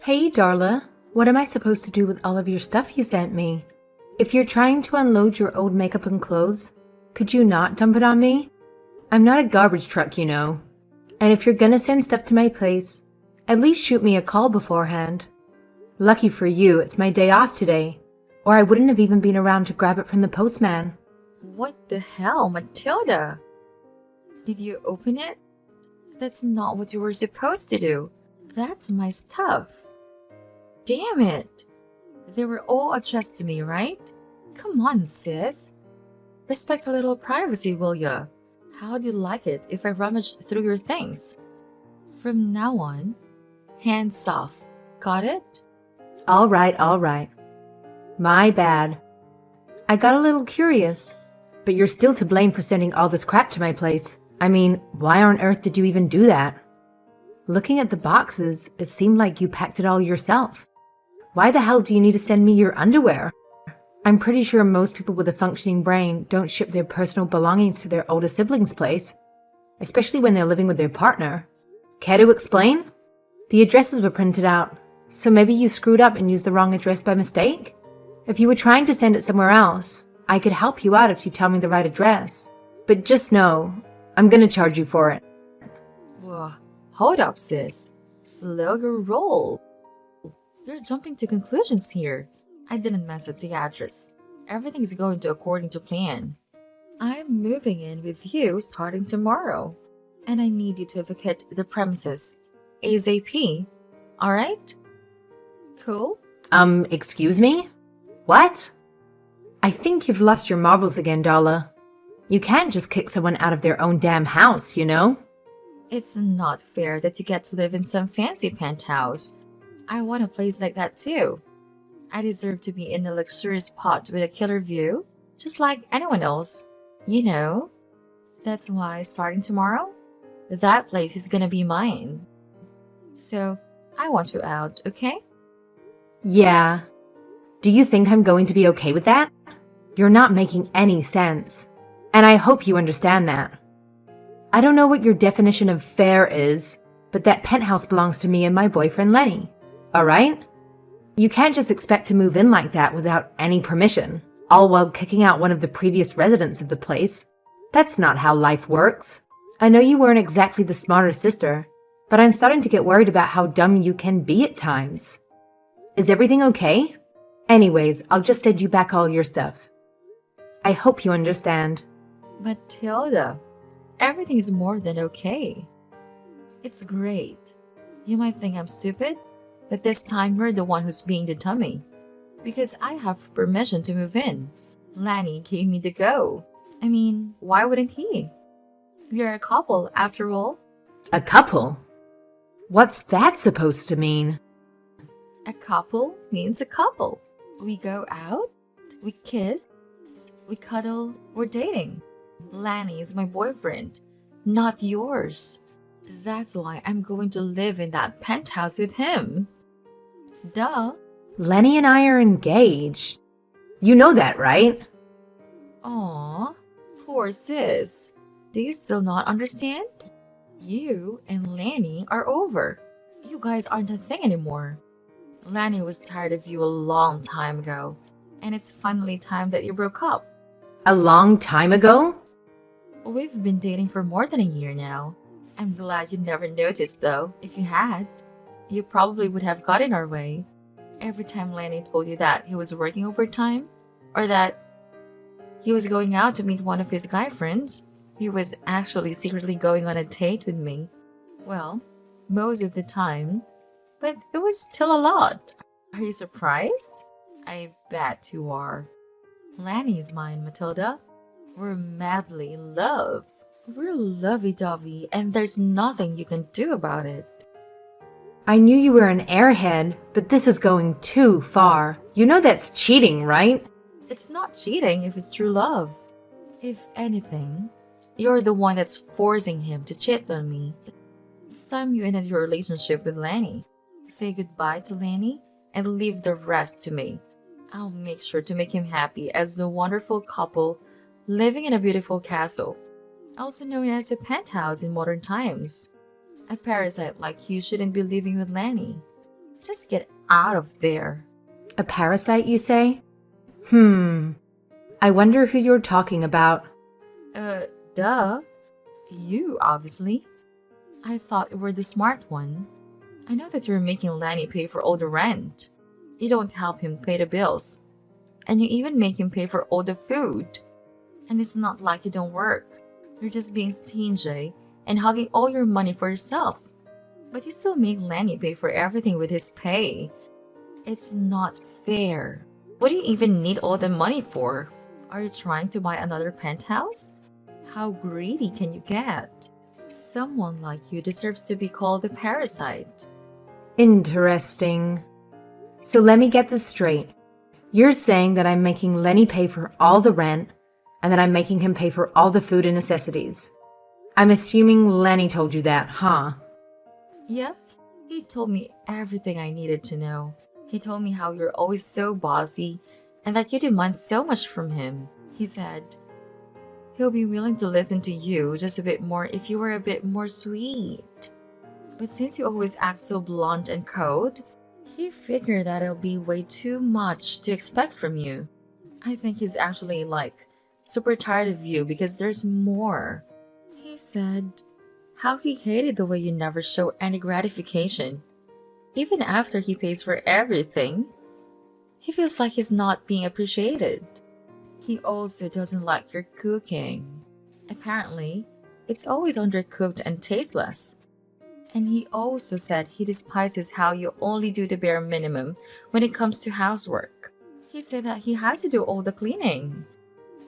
Hey, Darla, what am I supposed to do with all of your stuff you sent me? If you're trying to unload your old makeup and clothes, could you not dump it on me? I'm not a garbage truck, you know. And if you're gonna send stuff to my place, at least shoot me a call beforehand. Lucky for you, it's my day off today, or I wouldn't have even been around to grab it from the postman. What the hell, Matilda? Did you open it? That's not what you were supposed to do. That's my stuff. Damn it! They were all addressed to me, right? Come on, sis. Respect a little privacy, will ya? How'd you like it if I rummaged through your things? From now on, hands off. Got it? All right. My bad. I got a little curious, but you're still to blame for sending all this crap to my place. I mean, why on earth did you even do that? Looking at the boxes, it seemed like you packed it all yourself. Why the hell do you need to send me your underwear? I'm pretty sure most people with a functioning brain don't ship their personal belongings to their older siblings' place, especially when they're living with their partner. Care to explain? The addresses were printed out, so maybe you screwed up and used the wrong address by mistake? If you were trying to send it somewhere else, I could help you out if you tell me the right address. But just know, I'm gonna charge you for it. Whoa, hold up, sis. Slow your roll. You're jumping to conclusions here. I didn't mess up the address. Everything's going to according to plan. I'm moving in with you starting tomorrow. And I need you to vacate the premises. ASAP. Alright? Cool? Excuse me? What? I think you've lost your marbles again, Darla. You can't just kick someone out of their own damn house, you know? It's not fair that you get to live in some fancy penthouse. I want a place like that too. I deserve to be in a luxurious spot with a killer view, just like anyone else. You know? That's why starting tomorrow, that place is gonna be mine. So, I want you out, okay? Yeah. Do you think I'm going to be okay with that? You're not making any sense. And I hope you understand that. I don't know what your definition of fair is, but that penthouse belongs to me and my boyfriend Lenny. Alright? You can't just expect to move in like that without any permission, all while kicking out one of the previous residents of the place. That's not how life works. I know you weren't exactly the smarter sister, but I'm starting to get worried about how dumb you can be at times. Is everything okay? Anyways, I'll just send you back all your stuff. I hope you understand. Matilda, everything's more than okay. It's great. You might think I'm stupid, but this time you're the one who's being the dummy. Because I have permission to move in. Lanny gave me the go. I mean, why wouldn't he? We're a couple, after all. A couple? What's that supposed to mean? A couple means a couple. We go out, we kiss, we cuddle, we're dating. Lanny is my boyfriend, not yours. That's why I'm going to live in that penthouse with him. Duh. Lenny and I are engaged. You know that, right? Aw, poor sis. Do you still not understand? You and Lanny are over. You guys aren't a thing anymore. Lanny was tired of you a long time ago, and it's finally time that you broke up. A long time ago? We've been dating for more than a year now. I'm glad you never noticed though. If you had, you probably would have got in our way. Every time Lanny told you that he was working overtime, or that he was going out to meet one of his guy friends, he was actually secretly going on a date with me. Well, most of the time, but it was still a lot. Are you surprised? I bet you are. Lanny's mine, Matilda. We're madly in love. We're lovey-dovey, and there's nothing you can do about it. I knew you were an airhead, but this is going too far. You know that's cheating, right? It's not cheating if it's true love. If anything, you're the one that's forcing him to cheat on me. It's time you ended your relationship with Lanny. Say goodbye to Lanny and leave the rest to me. I'll make sure to make him happy as a wonderful couple living in a beautiful castle, also known as a penthouse in modern times. A parasite like you shouldn't be living with Lanny. Just get out of there. A parasite, you say? I wonder who you're talking about. Duh. You, obviously. I thought you were the smart one. I know that you're making Lanny pay for all the rent. You don't help him pay the bills. And you even make him pay for all the food. And it's not like you don't work. You're just being stingy and hogging all your money for yourself. But you still make Lanny pay for everything with his pay. It's not fair. What do you even need all the money for? Are you trying to buy another penthouse? How greedy can you get? Someone like you deserves to be called a parasite. Interesting. So let me get this straight. You're saying that I'm making Lenny pay for all the rent and that I'm making him pay for all the food and necessities. I'm assuming Lenny told you that, huh? Yep, he told me everything I needed to know. He told me how you're always so bossy and that you demand so much from him. He said he'll be willing to listen to you just a bit more if you were a bit more sweet. But since you always act so blunt and cold, he figured that it'll be way too much to expect from you. I think he's actually super tired of you because there's more. He said how he hated the way you never show any gratification. Even after he pays for everything, he feels like he's not being appreciated. He also doesn't like your cooking. Apparently, it's always undercooked and tasteless. And he also said he despises how you only do the bare minimum when it comes to housework. He said that he has to do all the cleaning.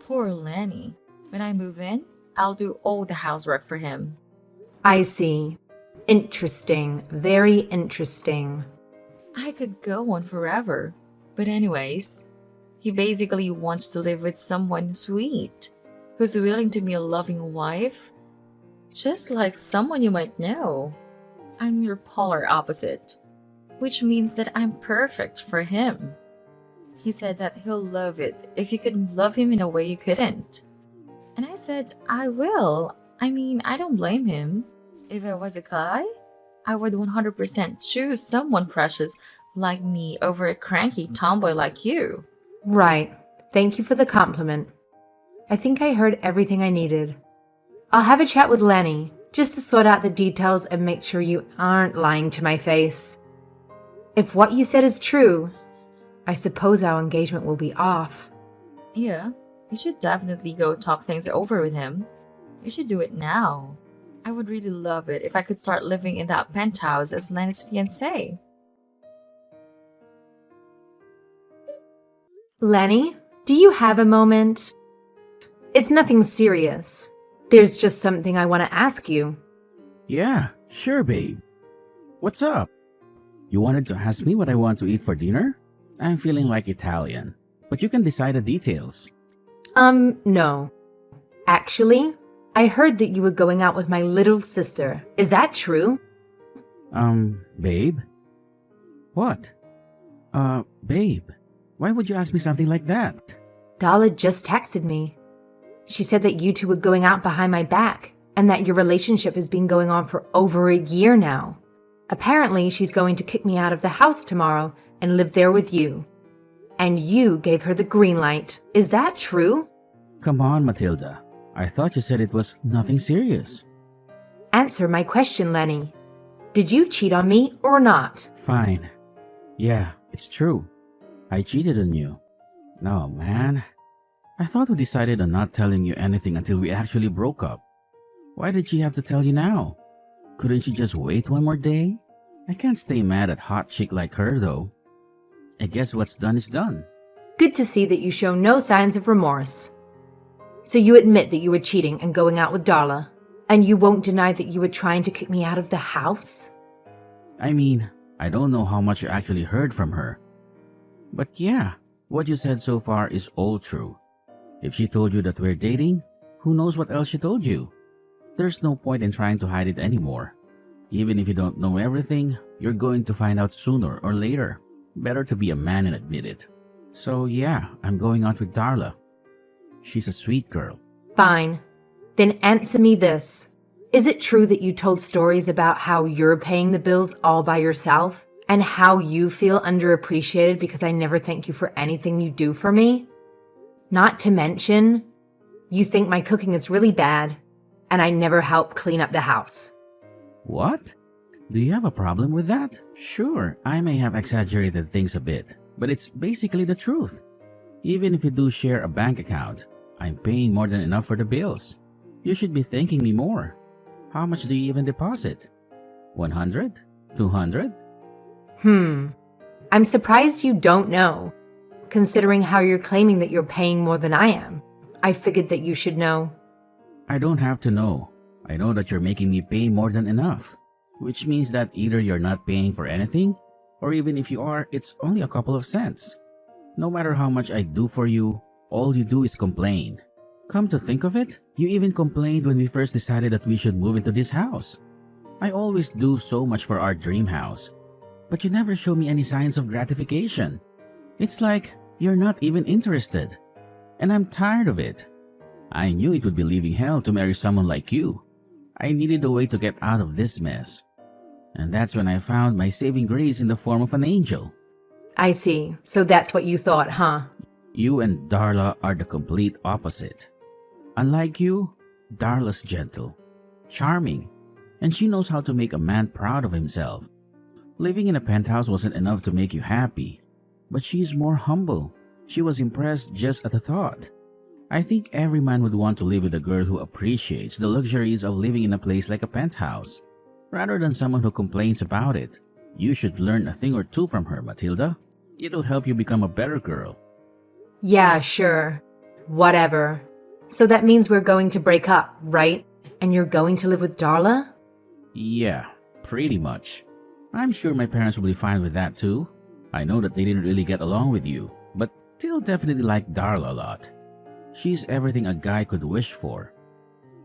Poor Lenny. When I move in, I'll do all the housework for him. I see. Interesting. Very interesting. I could go on forever. But anyways, he basically wants to live with someone sweet, who's willing to be a loving wife, just like someone you might know. I'm your polar opposite, which means that I'm perfect for him. He said that he'll love it if you could love him in a way you couldn't. And I said, I will. I mean, I don't blame him. If I was a guy, I would 100% choose someone precious like me over a cranky tomboy like you. Right. Thank you for the compliment. I think I heard everything I needed. I'll have a chat with Lenny, just to sort out the details and make sure you aren't lying to my face. If what you said is true, I suppose our engagement will be off. Yeah, you should definitely go talk things over with him. You should do it now. I would really love it if I could start living in that penthouse as Lenny's fiancé. Lenny, do you have a moment? It's nothing serious. There's just something I want to ask you. Yeah, sure, babe. What's up? You wanted to ask me what I want to eat for dinner? I'm feeling like Italian, but you can decide the details. No. Actually, I heard that you were going out with my little sister. Is that true? Babe? What? Babe, why would you ask me something like that? Dala just texted me. She said that you two were going out behind my back and that your relationship has been going on for over a year now. Apparently, she's going to kick me out of the house tomorrow and live there with you. And you gave her the green light. Is that true? Come on, Matilda. I thought you said it was nothing serious. Answer my question, Lenny. Did you cheat on me or not? Fine. Yeah, it's true. I cheated on you. No, man. I thought we decided on not telling you anything until we actually broke up. Why did she have to tell you now? Couldn't she just wait one more day? I can't stay mad at hot chick like her, though. I guess what's done is done. Good to see that you show no signs of remorse. So you admit that you were cheating and going out with Darla, and you won't deny that you were trying to kick me out of the house? I mean, I don't know how much you actually heard from her. But yeah, what you said so far is all true. If she told you that we're dating, who knows what else she told you? There's no point in trying to hide it anymore. Even if you don't know everything, you're going to find out sooner or later. Better to be a man and admit it. So yeah, I'm going out with Darla. She's a sweet girl. Fine. Then answer me this. Is it true that you told stories about how you're paying the bills all by yourself And how you feel underappreciated because I never thank you for anything you do for me? Not to mention, you think my cooking is really bad, and I never help clean up the house. What? Do you have a problem with that? Sure, I may have exaggerated things a bit, but it's basically the truth. Even if you do share a bank account, I'm paying more than enough for the bills. You should be thanking me more. How much do you even deposit? 100? 200? I'm surprised you don't know, considering how you're claiming that you're paying more than I am. I figured that you should know. I don't have to know. I know that you're making me pay more than enough, which means that either you're not paying for anything, or even if you are, it's only a couple of cents. No matter how much I do for you, all you do is complain. Come to think of it, you even complained when we first decided that we should move into this house. I always do so much for our dream house, but you never show me any signs of gratification. It's like you're not even interested. And I'm tired of it. I knew it would be living hell to marry someone like you. I needed a way to get out of this mess. And that's when I found my saving grace in the form of an angel. I see. So that's what you thought, huh? You and Darla are the complete opposite. Unlike you, Darla's gentle, charming, and she knows how to make a man proud of himself. Living in a penthouse wasn't enough to make you happy, but she's more humble. She was impressed just at the thought. I think every man would want to live with a girl who appreciates the luxuries of living in a place like a penthouse, rather than someone who complains about it. You should learn a thing or two from her, Matilda. It'll help you become a better girl. Yeah, sure. Whatever. So that means we're going to break up, right? And you're going to live with Darla? Yeah, pretty much. I'm sure my parents will be fine with that too. I know that they didn't really get along with you, but they'll definitely like Darla a lot. She's everything a guy could wish for.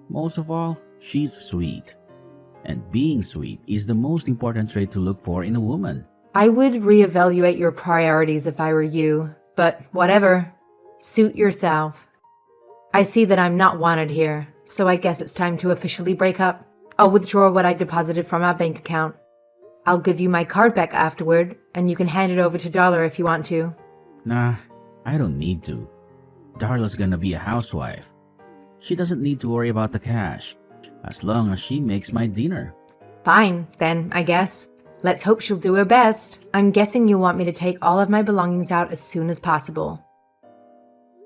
Most of all, she's sweet. And being sweet is the most important trait to look for in a woman. I would reevaluate your priorities if I were you, but whatever. Suit yourself. I see that I'm not wanted here, so I guess it's time to officially break up. I'll withdraw what I deposited from our bank account. I'll give you my card back afterward, and you can hand it over to Darla if you want to. Nah, I don't need to. Darla's gonna be a housewife. She doesn't need to worry about the cash, as long as she makes my dinner. Fine, then, I guess. Let's hope she'll do her best. I'm guessing you want me to take all of my belongings out as soon as possible.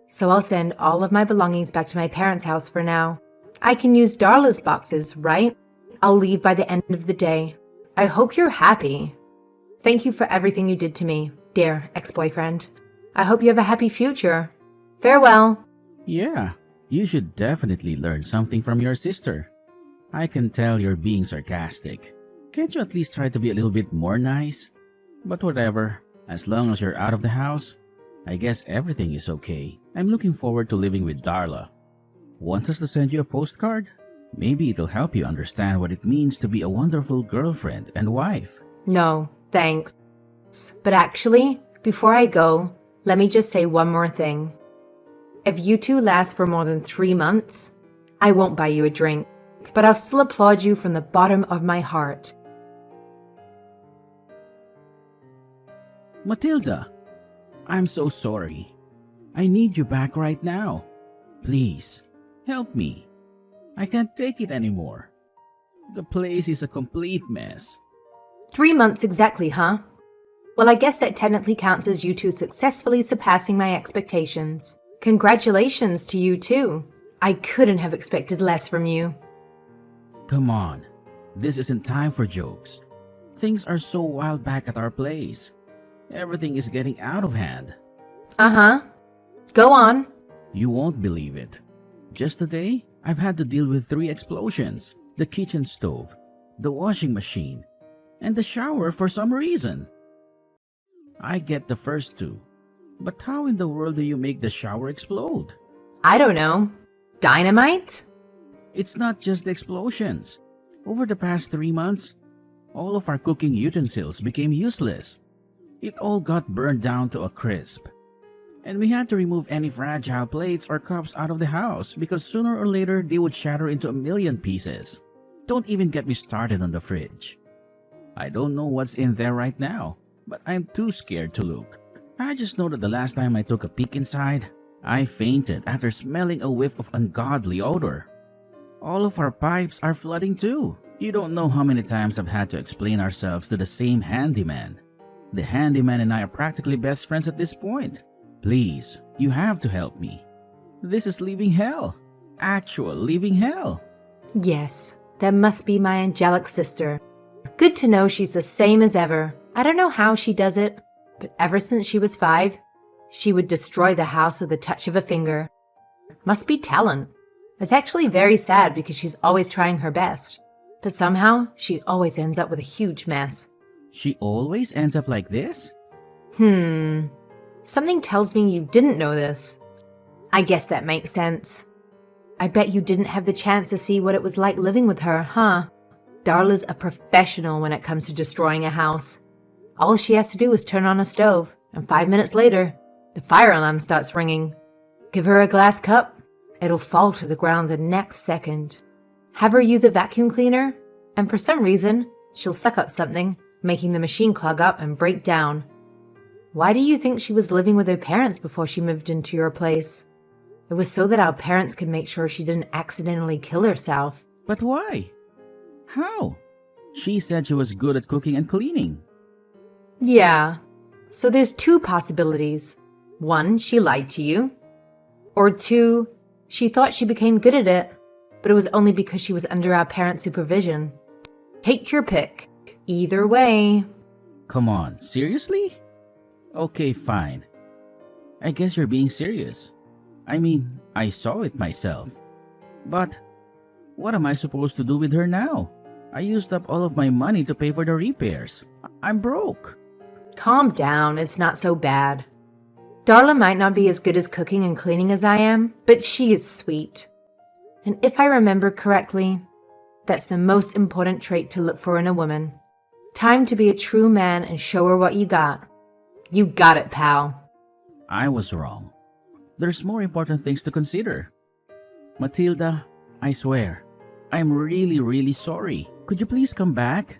So I'll send all of my belongings back to my parents' house for now. I can use Darla's boxes, right? I'll leave by the end of the day. I hope you're happy. Thank you for everything you did to me, dear ex-boyfriend. I hope you have a happy future. Farewell. Yeah, you should definitely learn something from your sister. I can tell you're being sarcastic. Can't you at least try to be a little bit more nice? But whatever, as long as you're out of the house, I guess everything is okay. I'm looking forward to living with Darla. Want us to send you a postcard? Maybe it'll help you understand what it means to be a wonderful girlfriend and wife. No, thanks. But actually, before I go, let me just say one more thing. If you two last for more than 3 months, I won't buy you a drink, but I'll still applaud you from the bottom of my heart. Matilda, I'm so sorry. I need you back right now. Please, help me. I can't take it anymore. The place is a complete mess. 3 months exactly, huh? Well, I guess that technically counts as you two successfully surpassing my expectations. Congratulations to you too. I couldn't have expected less from you. Come on, this isn't time for jokes. Things are so wild back at our place. Everything is getting out of hand. Uh-huh. Go on. You won't believe it. Just today, I've had to deal with 3 explosions. The kitchen stove, the washing machine, and the shower for some reason. I get the first 2. But how in the world do you make the shower explode? I don't know. Dynamite? It's not just the explosions. Over the past 3 months, all of our cooking utensils became useless. It all got burned down to a crisp. And we had to remove any fragile plates or cups out of the house because sooner or later they would shatter into a million pieces. Don't even get me started on the fridge. I don't know what's in there right now, but I'm too scared to look. I just know that the last time I took a peek inside, I fainted after smelling a whiff of ungodly odor. All of our pipes are flooding too. You don't know how many times I've had to explain ourselves to the same handyman. The handyman and I are practically best friends at this point. Please, you have to help me. This is living hell. Actual living hell. Yes, that must be my angelic sister. Good to know she's the same as ever. I don't know how she does it, but ever since she was 5, she would destroy the house with a touch of a finger. Must be talent. It's actually very sad because she's always trying her best. But somehow, she always ends up with a huge mess. She always ends up like this? Something tells me you didn't know this. I guess that makes sense. I bet you didn't have the chance to see what it was like living with her, huh? Darla's a professional when it comes to destroying a house. All she has to do is turn on a stove, and 5 minutes later, the fire alarm starts ringing. Give her a glass cup, it'll fall to the ground the next second. Have her use a vacuum cleaner, and for some reason, she'll suck up something, making the machine clog up and break down. Why do you think she was living with her parents before she moved into your place? It was so that our parents could make sure she didn't accidentally kill herself. But why? How? She said she was good at cooking and cleaning. Yeah, so there's 2 possibilities. 1, she lied to you. Or 2, she thought she became good at it, but it was only because she was under our parents' supervision. Take your pick. Either way. Come on, seriously? Okay, fine. I guess you're being serious. I mean, I saw it myself. But what am I supposed to do with her now? I used up all of my money to pay for the repairs. I'm broke. Calm down, it's not so bad. Darla might not be as good as cooking and cleaning as I am, but she is sweet. And if I remember correctly, that's the most important trait to look for in a woman. Time to be a true man and show her what you got. You got it, pal. I was wrong. There's more important things to consider. Matilda, I swear, I'm really sorry. Could you please come back?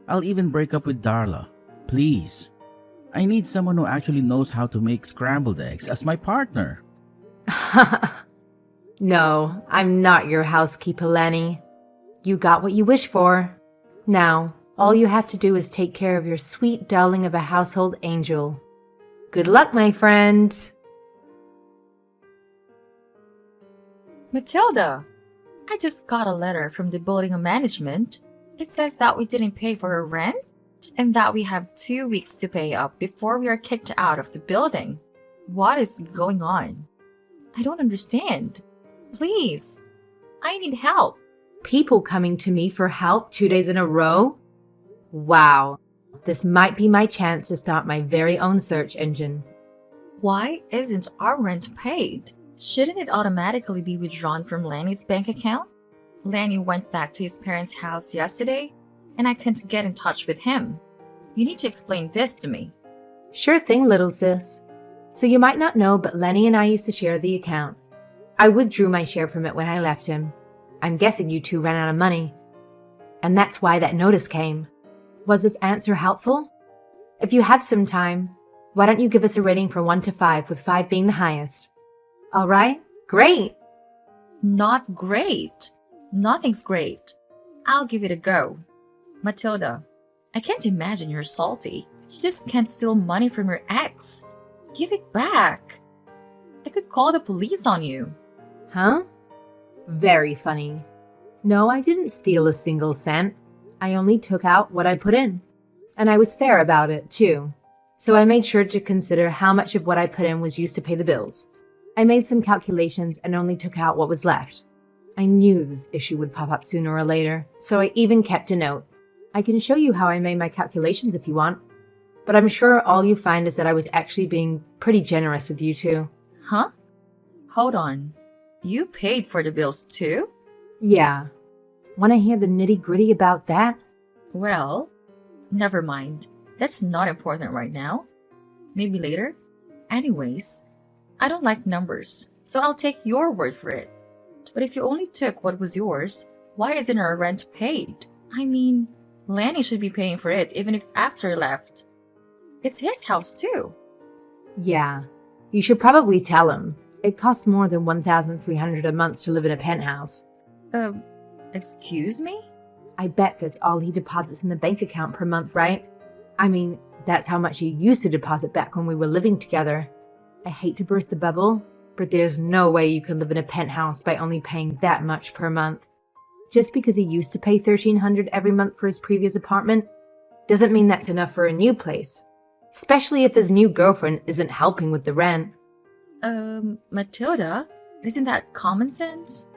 I'll even break up with Darla. Please. I need someone who actually knows how to make scrambled eggs as my partner. No, I'm not your housekeeper, Lenny. You got what you wished for. Now, all you have to do is take care of your sweet darling of a household angel. Good luck, my friend. Matilda, I just got a letter from the building management. It says that we didn't pay for our rent and that we have 2 weeks to pay up before we are kicked out of the building. What is going on? I don't understand. Please, I need help. People coming to me for help 2 days in a row? Wow, this might be my chance to start my very own search engine. Why isn't our rent paid? Shouldn't it automatically be withdrawn from Lanny's bank account? Lanny went back to his parents' house yesterday, and I couldn't get in touch with him. You need to explain this to me. Sure thing, little sis. So you might not know, but Lenny and I used to share the account. I withdrew my share from it when I left him. I'm guessing you 2 ran out of money. And that's why that notice came. Was this answer helpful? If you have some time, why don't you give us a rating from 1 to 5, with 5 being the highest? All right, great. Not great. Nothing's great. I'll give it a go. Matilda, I can't imagine you're salty. You just can't steal money from your ex. Give it back. I could call the police on you. Huh? Very funny. No, I didn't steal a single cent. I only took out what I put in. And I was fair about it, too. So I made sure to consider how much of what I put in was used to pay the bills. I made some calculations and only took out what was left. I knew this issue would pop up sooner or later, so I even kept a note. I can show you how I made my calculations if you want. But I'm sure all you find is that I was actually being pretty generous with you two. Huh? Hold on. You paid for the bills too? Yeah. Want to hear the nitty-gritty about that? Well, never mind. That's not important right now. Maybe later. Anyways, I don't like numbers, so I'll take your word for it. But if you only took what was yours, why isn't our rent paid? I mean, Lanny should be paying for it even if after left. It's his house too. Yeah, you should probably tell him. It costs more than $1,300 a month to live in a penthouse. Excuse me? I bet that's all he deposits in the bank account per month, right? I mean, that's how much he used to deposit back when we were living together. I hate to burst the bubble, but there's no way you can live in a penthouse by only paying that much per month. Just because he used to pay $1,300 every month for his previous apartment doesn't mean that's enough for a new place, especially if his new girlfriend isn't helping with the rent. Matilda, isn't that common sense?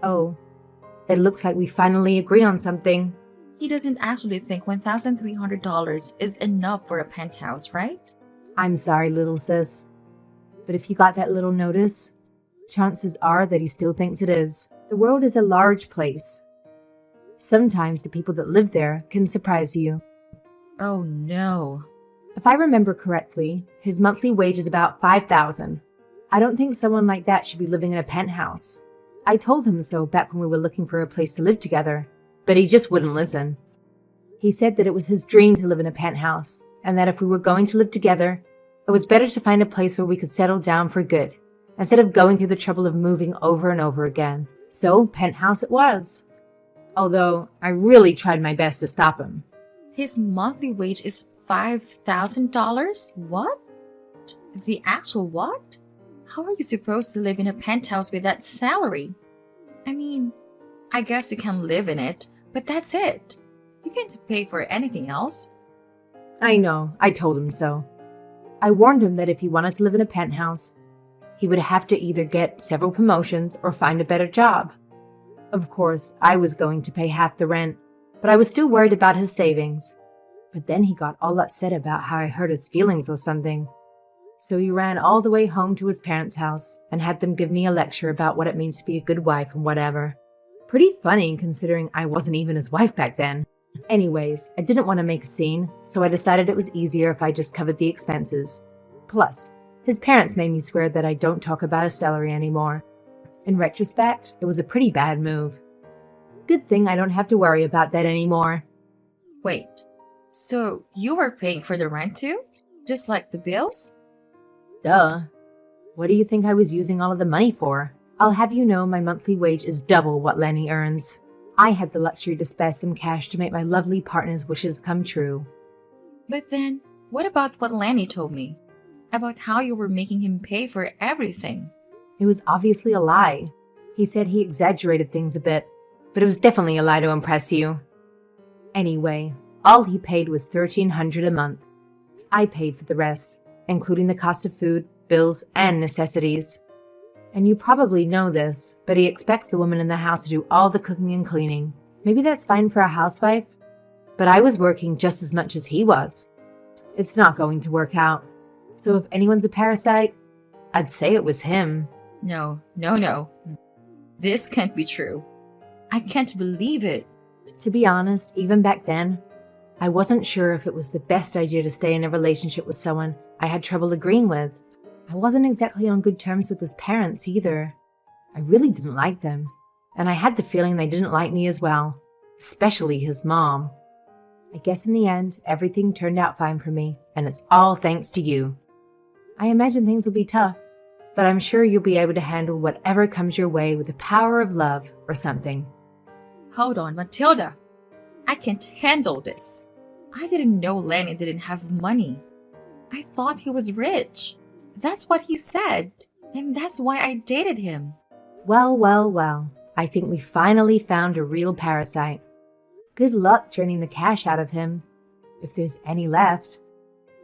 Oh, it looks like we finally agree on something. He doesn't actually think $1,300 is enough for a penthouse, right? I'm sorry, little sis. But if you got that little notice, chances are that he still thinks it is. The world is a large place. Sometimes the people that live there can surprise you. Oh no. If I remember correctly, his monthly wage is about $5,000. I don't think someone like that should be living in a penthouse. I told him so back when we were looking for a place to live together, but he just wouldn't listen. He said that it was his dream to live in a penthouse, and that if we were going to live together, it was better to find a place where we could settle down for good, instead of going through the trouble of moving over and over again. So, penthouse it was. Although, I really tried my best to stop him. His monthly wage is $5,000? What? The actual what? How are you supposed to live in a penthouse with that salary? I mean, I guess you can live in it, but that's it. You can't pay for anything else. I know, I told him so. I warned him that if he wanted to live in a penthouse, he would have to either get several promotions or find a better job. Of course, I was going to pay half the rent, but I was still worried about his savings. But then he got all upset about how I hurt his feelings or something. So he ran all the way home to his parents' house and had them give me a lecture about what it means to be a good wife and whatever. Pretty funny considering I wasn't even his wife back then. Anyways, I didn't want to make a scene, so I decided it was easier if I just covered the expenses. Plus, his parents made me swear that I don't talk about his salary anymore. In retrospect, it was a pretty bad move. Good thing I don't have to worry about that anymore. Wait, so you were paying for the rent too? Just like the bills? Duh. What do you think I was using all of the money for? I'll have you know my monthly wage is double what Lenny earns. I had the luxury to spare some cash to make my lovely partner's wishes come true. But then, what about what Lanny told me? About how you were making him pay for everything? It was obviously a lie. He said he exaggerated things a bit, but it was definitely a lie to impress you. Anyway, all he paid was $1,300 a month. I paid for the rest, including the cost of food, bills, and necessities. And you probably know this, but he expects the woman in the house to do all the cooking and cleaning. Maybe that's fine for a housewife, but I was working just as much as he was. It's not going to work out. So if anyone's a parasite, I'd say it was him. No. This can't be true. I can't believe it. To be honest, even back then, I wasn't sure if it was the best idea to stay in a relationship with someone I had trouble agreeing with. I wasn't exactly on good terms with his parents either. I really didn't like them, and I had the feeling they didn't like me as well, especially his mom. I guess in the end, everything turned out fine for me, and it's all thanks to you. I imagine things will be tough, but I'm sure you'll be able to handle whatever comes your way with the power of love or something. Hold on, Matilda. I can't handle this. I didn't know Lenny didn't have money. I thought he was rich. That's what he said, and that's why I dated him. Well. I think we finally found a real parasite. Good luck draining the cash out of him, if there's any left.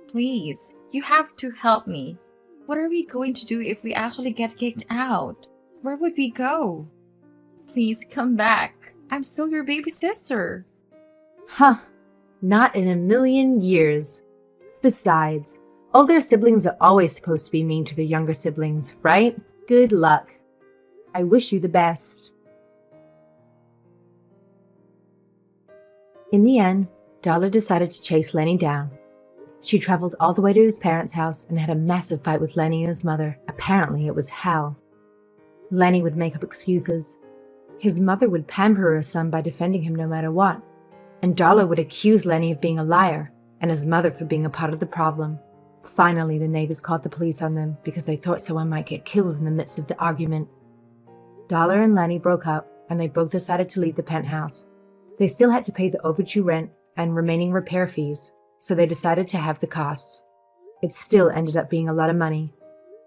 Please, you have to help me. What are we going to do if we actually get kicked out? Where would we go? Please come back. I'm still your baby sister. Huh, not in a million years. Besides, older siblings are always supposed to be mean to their younger siblings, right? Good luck. I wish you the best. In the end, Darla decided to chase Lenny down. She traveled all the way to his parents' house and had a massive fight with Lenny and his mother. Apparently it was hell. Lenny would make up excuses. His mother would pamper her son by defending him no matter what. and Darla would accuse Lenny of being a liar and his mother for being a part of the problem. Finally, the neighbors called the police on them because they thought someone might get killed in the midst of the argument. Darla and Lenny broke up, and they both decided to leave the penthouse. They still had to pay the overdue rent and remaining repair fees, so they decided to have the costs. It still ended up being a lot of money.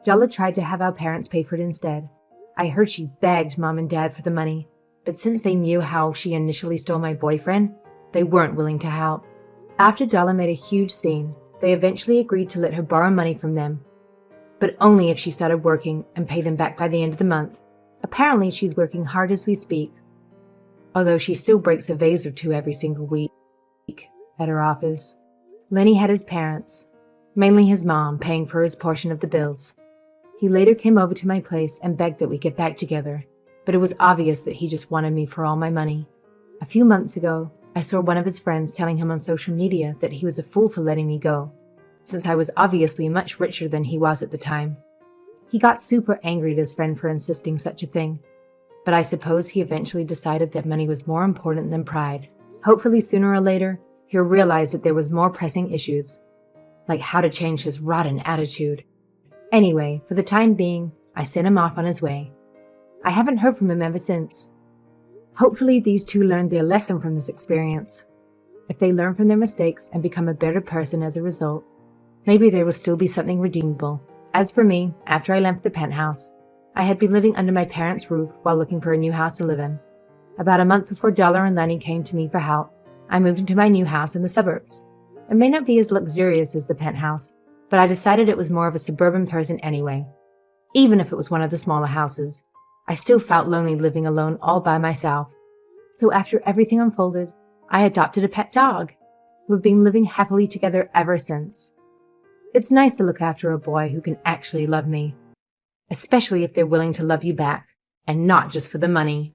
Darla tried to have our parents pay for it instead. I heard she begged Mom and Dad for the money, but since they knew how she initially stole my boyfriend, they weren't willing to help. After Darla made a huge scene, they eventually agreed to let her borrow money from them, but only if she started working and pay them back by the end of the month. Apparently, she's working hard as we speak, although she still breaks a vase or two every single week at her office. Lenny had his parents, mainly his mom, paying for his portion of the bills. He later came over to my place and begged that we get back together, but it was obvious that he just wanted me for all my money. A few months ago, I saw one of his friends telling him on social media that he was a fool for letting me go, since I was obviously much richer than he was at the time. He got super angry at his friend for insisting such a thing, but I suppose he eventually decided that money was more important than pride. Hopefully sooner or later, he'll realize that there was more pressing issues, like how to change his rotten attitude. Anyway, for the time being, I sent him off on his way. I haven't heard from him ever since. Hopefully these two learned their lesson from this experience. If they learn from their mistakes and become a better person as a result, maybe there will still be something redeemable. As for me, after I left the penthouse, I had been living under my parents' roof while looking for a new house to live in. About a month before Dollar and Lenny came to me for help, I moved into my new house in the suburbs. It may not be as luxurious as the penthouse, but I decided it was more of a suburban person anyway. Even if it was one of the smaller houses, I still felt lonely living alone all by myself. So after everything unfolded, I adopted a pet dog. We've been living happily together ever since. It's nice to look after a boy who can actually love me, especially if they're willing to love you back, and not just for the money.